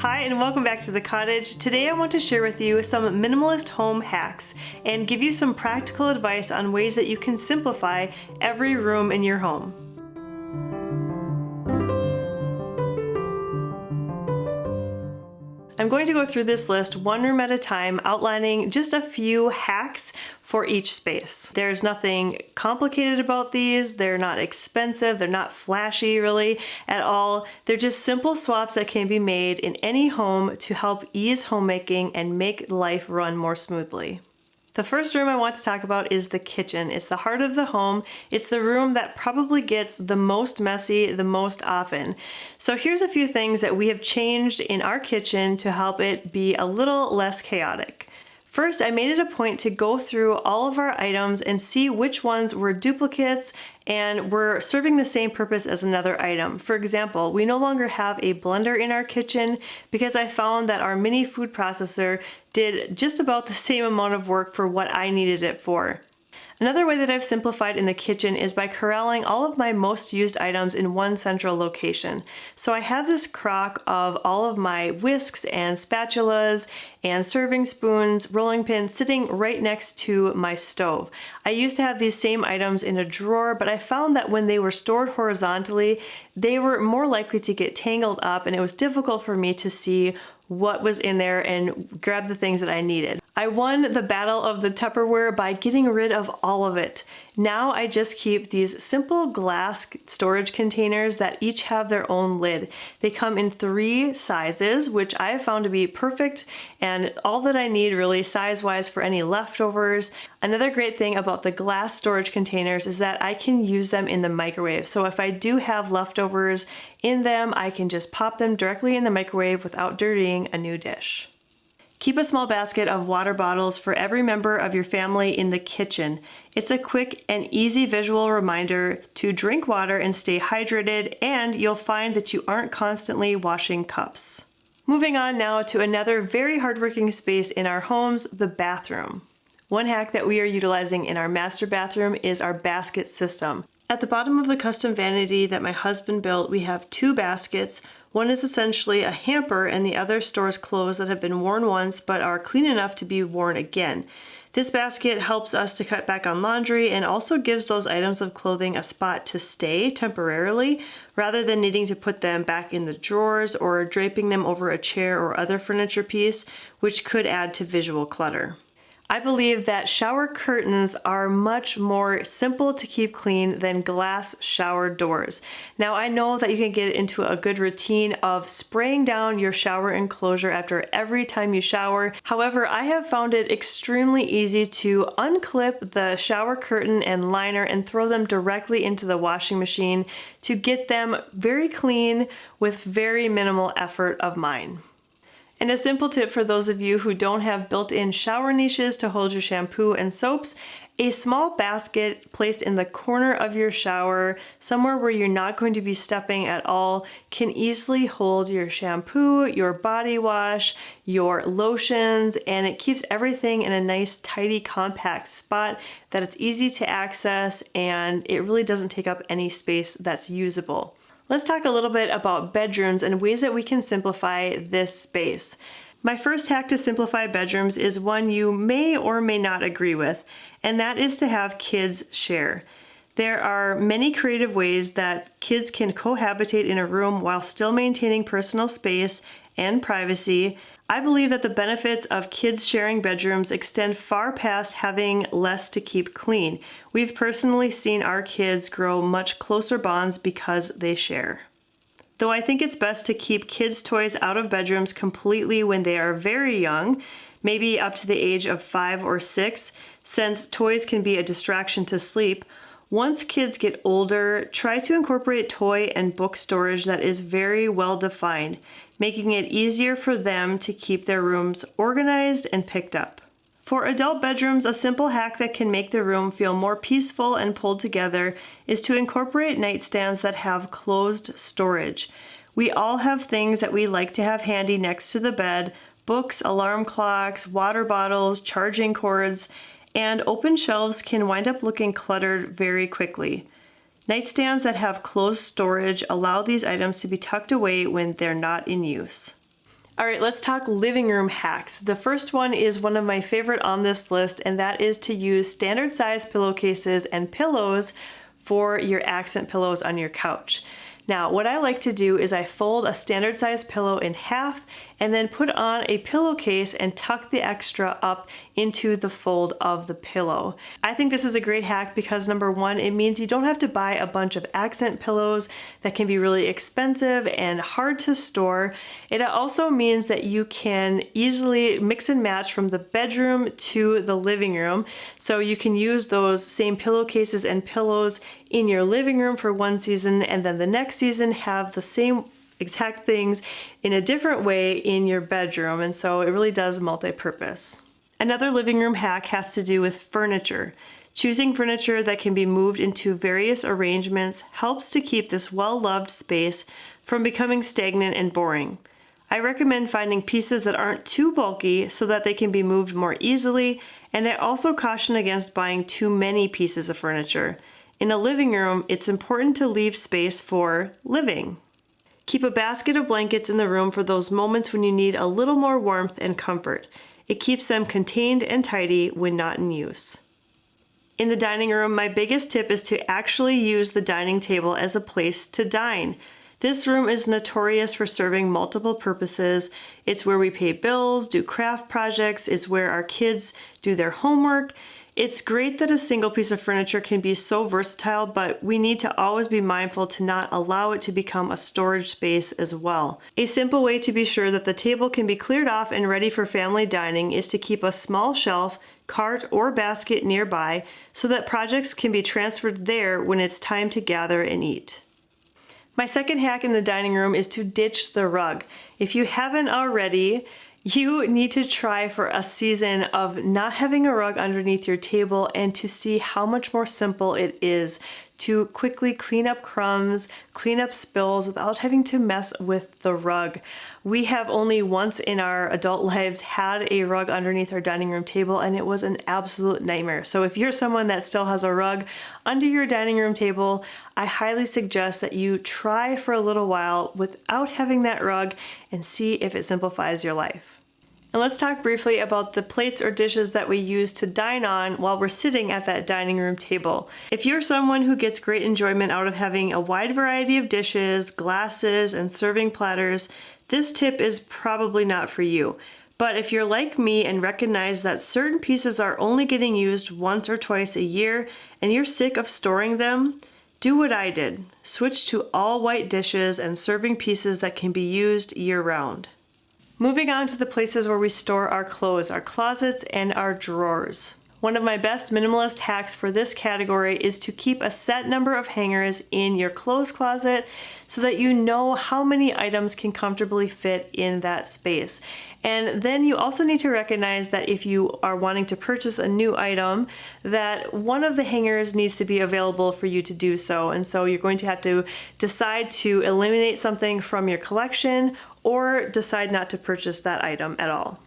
Hi and welcome back to the cottage. Today I want to share with you some minimalist home hacks and give you some practical advice on ways that you can simplify every room in your home. I'm going to go through this list one room at a time, outlining just a few hacks for each space. There's nothing complicated about these. They're not expensive. They're not flashy really at all. They're just simple swaps that can be made in any home to help ease homemaking and make life run more smoothly. The first room I want to talk about is the kitchen. It's the heart of the home. It's the room that probably gets the most messy the most often. So here's a few things that we have changed in our kitchen to help it be a little less chaotic. First, I made it a point to go through all of our items and see which ones were duplicates and were serving the same purpose as another item. For example, we no longer have a blender in our kitchen because I found that our mini food processor did just about the same amount of work for what I needed it for. Another way that I've simplified in the kitchen is by corralling all of my most used items in one central location. So I have this crock of all of my whisks and spatulas and serving spoons, rolling pins sitting right next to my stove. I used to have these same items in a drawer, but I found that when they were stored horizontally, they were more likely to get tangled up and it was difficult for me to see what was in there and grab the things that I needed. I won the battle of the Tupperware by getting rid of all of it. Now I just keep these simple glass storage containers that each have their own lid. They come in 3 sizes, which I have found to be perfect and all that I need really size-wise for any leftovers. Another great thing about the glass storage containers is that I can use them in the microwave. So if I do have leftovers in them, I can just pop them directly in the microwave without dirtying a new dish. Keep a small basket of water bottles for every member of your family in the kitchen. It's a quick and easy visual reminder to drink water and stay hydrated, and you'll find that you aren't constantly washing cups. Moving on now to another very hardworking space in our homes, the bathroom. One hack that we are utilizing in our master bathroom is our basket system. At the bottom of the custom vanity that my husband built, we have 2 baskets. One is essentially a hamper and the other stores clothes that have been worn once but are clean enough to be worn again. This basket helps us to cut back on laundry and also gives those items of clothing a spot to stay temporarily rather than needing to put them back in the drawers or draping them over a chair or other furniture piece, which could add to visual clutter. I believe that shower curtains are much more simple to keep clean than glass shower doors. Now I know that you can get into a good routine of spraying down your shower enclosure after every time you shower. However, I have found it extremely easy to unclip the shower curtain and liner and throw them directly into the washing machine to get them very clean with very minimal effort of mine. And a simple tip for those of you who don't have built-in shower niches to hold your shampoo and soaps, a small basket placed in the corner of your shower, somewhere where you're not going to be stepping at all, can easily hold your shampoo, your body wash, your lotions, and it keeps everything in a nice, tidy, compact spot that it's easy to access and it really doesn't take up any space that's usable. Let's talk a little bit about bedrooms and ways that we can simplify this space. My first hack to simplify bedrooms is one you may or may not agree with, and that is to have kids share. There are many creative ways that kids can cohabitate in a room while still maintaining personal space and privacy. I believe that the benefits of kids sharing bedrooms extend far past having less to keep clean. We've personally seen our kids grow much closer bonds because they share. Though I think it's best to keep kids' toys out of bedrooms completely when they are very young, maybe up to the age of 5 or 6, since toys can be a distraction to sleep. Once kids get older, try to incorporate toy and book storage that is very well defined, making it easier for them to keep their rooms organized and picked up. For adult bedrooms, a simple hack that can make the room feel more peaceful and pulled together is to incorporate nightstands that have closed storage. We all have things that we like to have handy next to the bed: books, alarm clocks, water bottles, charging cords, and open shelves can wind up looking cluttered very quickly. Nightstands that have closed storage allow these items to be tucked away when they're not in use. All right, let's talk living room hacks. The first one is one of my favorite on this list, and that is to use standard size pillowcases and pillows for your accent pillows on your couch. Now, what I like to do is I fold a standard size pillow in half and then put on a pillowcase and tuck the extra up into the fold of the pillow. I think this is a great hack because number one, it means you don't have to buy a bunch of accent pillows that can be really expensive and hard to store. It also means that you can easily mix and match from the bedroom to the living room. So you can use those same pillowcases and pillows in your living room for one season, and then the next season have the same exact things in a different way in your bedroom, and so it really does multi-purpose. Another living room hack has to do with furniture. Choosing furniture that can be moved into various arrangements helps to keep this well-loved space from becoming stagnant and boring. I recommend finding pieces that aren't too bulky so that they can be moved more easily, and I also caution against buying too many pieces of furniture. In a living room, it's important to leave space for living. Keep a basket of blankets in the room for those moments when you need a little more warmth and comfort. It keeps them contained and tidy when not in use. In the dining room, my biggest tip is to actually use the dining table as a place to dine. This room is notorious for serving multiple purposes. It's where we pay bills, do craft projects, it's where our kids do their homework. It's great that a single piece of furniture can be so versatile, but we need to always be mindful to not allow it to become a storage space as well. A simple way to be sure that the table can be cleared off and ready for family dining is to keep a small shelf, cart, or basket nearby so that projects can be transferred there when it's time to gather and eat. My second hack in the dining room is to ditch the rug. If you haven't already, you need to try for a season of not having a rug underneath your table and to see how much more simple it is to quickly clean up crumbs, clean up spills without having to mess with the rug. We have only once in our adult lives had a rug underneath our dining room table, and it was an absolute nightmare. So if you're someone that still has a rug under your dining room table, I highly suggest that you try for a little while without having that rug and see if it simplifies your life. And let's talk briefly about the plates or dishes that we use to dine on while we're sitting at that dining room table. If you're someone who gets great enjoyment out of having a wide variety of dishes, glasses, and serving platters, this tip is probably not for you. But if you're like me and recognize that certain pieces are only getting used once or twice a year and you're sick of storing them, do what I did. Switch to all white dishes and serving pieces that can be used year-round. Moving on to the places where we store our clothes, our closets and our drawers. One of my best minimalist hacks for this category is to keep a set number of hangers in your clothes closet so that you know how many items can comfortably fit in that space. And then you also need to recognize that if you are wanting to purchase a new item, that one of the hangers needs to be available for you to do so. And so you're going to have to decide to eliminate something from your collection or decide not to purchase that item at all.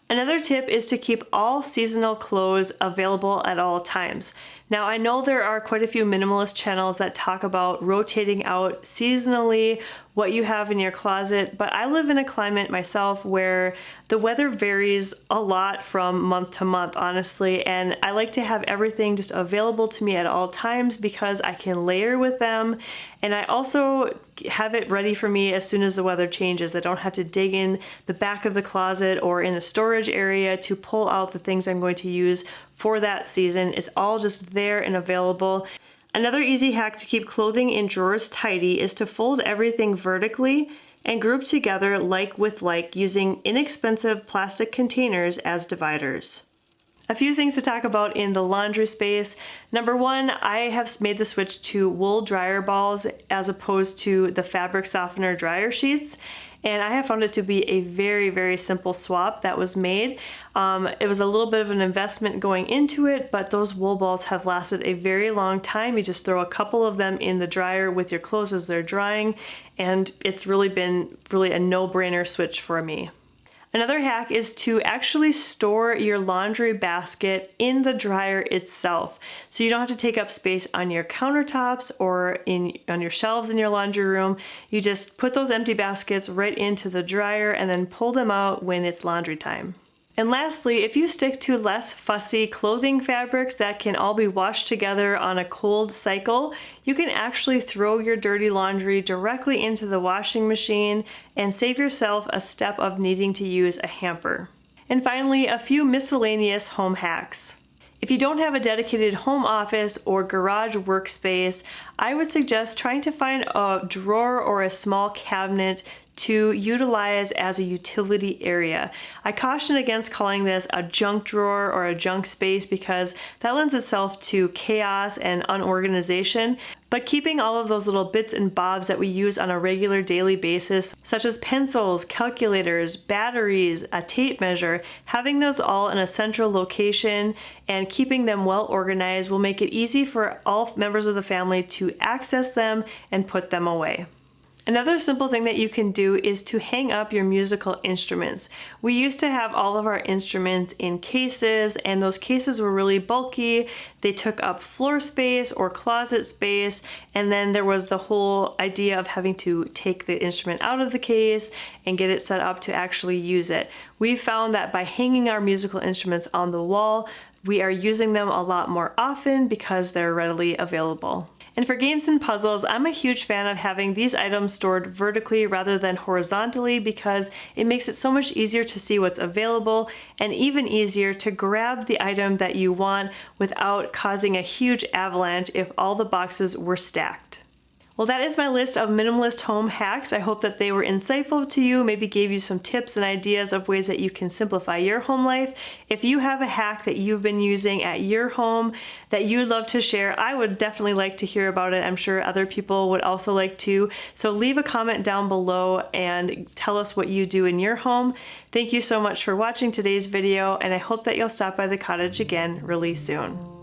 Another tip is to keep all seasonal clothes available at all times. Now, I know there are quite a few minimalist channels that talk about rotating out seasonally what you have in your closet, but I live in a climate myself where the weather varies a lot from month to month, honestly, and I like to have everything just available to me at all times because I can layer with them, and I also have it ready for me as soon as the weather changes. I don't have to dig in the back of the closet or in the storage area to pull out the things I'm going to use for that season. It's all just there and available. Another easy hack to keep clothing in drawers tidy is to fold everything vertically and group together like with like using inexpensive plastic containers as dividers. A few things to talk about in the laundry space. Number one, I have made the switch to wool dryer balls as opposed to the fabric softener dryer sheets. And I have found it to be a very, very simple swap that was made. It was a little bit of an investment going into it, but those wool balls have lasted a very long time. You just throw a couple of them in the dryer with your clothes as they're drying, and it's really been a no-brainer switch for me. Another hack is to actually store your laundry basket in the dryer itself. So you don't have to take up space on your countertops or on your shelves in your laundry room. You just put those empty baskets right into the dryer and then pull them out when it's laundry time. And lastly, if you stick to less fussy clothing fabrics that can all be washed together on a cold cycle, you can actually throw your dirty laundry directly into the washing machine and save yourself a step of needing to use a hamper. And finally, a few miscellaneous home hacks. If you don't have a dedicated home office or garage workspace, I would suggest trying to find a drawer or a small cabinet to utilize as a utility area. I caution against calling this a junk drawer or a junk space because that lends itself to chaos and unorganization. But keeping all of those little bits and bobs that we use on a regular daily basis, such as pencils, calculators, batteries, a tape measure, having those all in a central location and keeping them well organized will make it easy for all members of the family to access them and put them away. Another simple thing that you can do is to hang up your musical instruments. We used to have all of our instruments in cases, and those cases were really bulky. They took up floor space or closet space, and then there was the whole idea of having to take the instrument out of the case and get it set up to actually use it. We found that by hanging our musical instruments on the wall, we are using them a lot more often because they're readily available. And for games and puzzles, I'm a huge fan of having these items stored vertically rather than horizontally because it makes it so much easier to see what's available and even easier to grab the item that you want without causing a huge avalanche if all the boxes were stacked. Well, that is my list of minimalist home hacks. I hope that they were insightful to you, maybe gave you some tips and ideas of ways that you can simplify your home life. If you have a hack that you've been using at your home that you'd love to share, I would definitely like to hear about it. I'm sure other people would also like to. So leave a comment down below and tell us what you do in your home. Thank you so much for watching today's video, and I hope that you'll stop by the cottage again really soon.